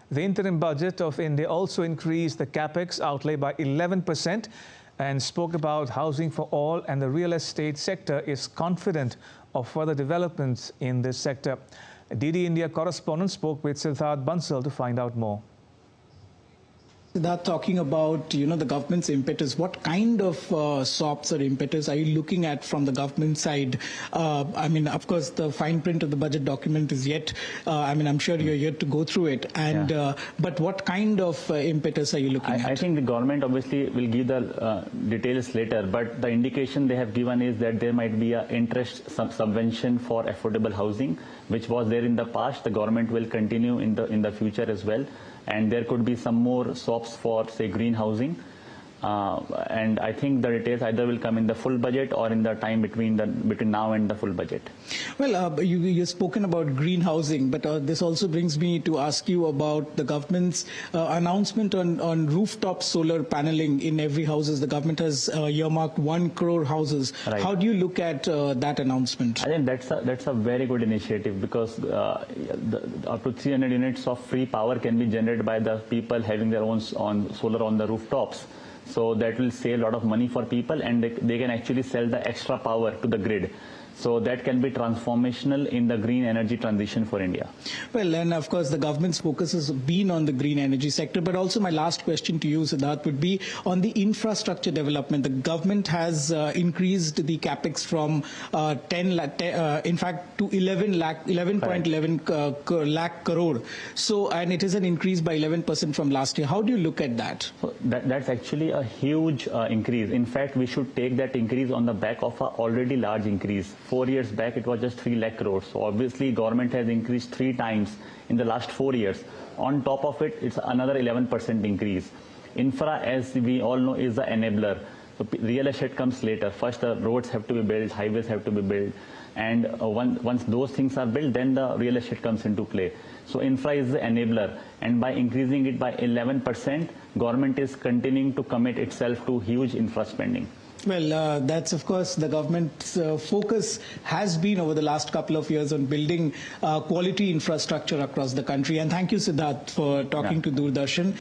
The interim budget of India also increased the capex outlay by 11% and spoke about housing for all, and the real estate sector is confident of further developments in this sector. DD India correspondent spoke with Siddharth Bansal to find out more. Siddharth, talking about, the government's impetus, what kind of SOPs or impetus are you looking at from the government side? Of course, the fine print of the budget document is yet, I'm sure you're yet to go through it. But what kind of impetus are you looking at? I think the government obviously will give the details later, but the indication they have given is that there might be an interest subvention for affordable housing, which was there in the past. The government will continue in the future as well. And there could be some more SOPs for, say, green housing. And I think the details either will come in the full budget or in the time between now and the full budget. Well, you've spoken about green housing, but this also brings me to ask you about the government's announcement on rooftop solar paneling in every houses. The government has earmarked 1 crore houses. Right. How do you look at that announcement? I think that's a very good initiative, because up to 300 units of free power can be generated by the people having their own solar on the rooftops. So that will save a lot of money for people, and they can actually sell the extra power to the grid. So that can be transformational in the green energy transition for India. Well, and of course, the government's focus has been on the green energy sector. But also my last question to you, Siddharth, would be on the infrastructure development. The government has increased the capex from 10 lakh, in fact, to 11.11 lakh crore. So, and it is an increase by 11% from last year. How do you look at that? So that's actually a huge increase. In fact, we should take that increase on the back of an already large increase. 4 years back, it was just 3 lakh crores. So obviously, government has increased 3 times in the last 4 years. On top of it, it's another 11% increase. Infra, as we all know, is the enabler. So real estate comes later. First, the roads have to be built, highways have to be built. And once those things are built, then the real estate comes into play. So infra is the enabler. And by increasing it by 11%, government is continuing to commit itself to huge infra spending. Well, that's, of course, the government's focus has been over the last couple of years on building quality infrastructure across the country. And thank you, Siddharth, for talking to Doordarshan.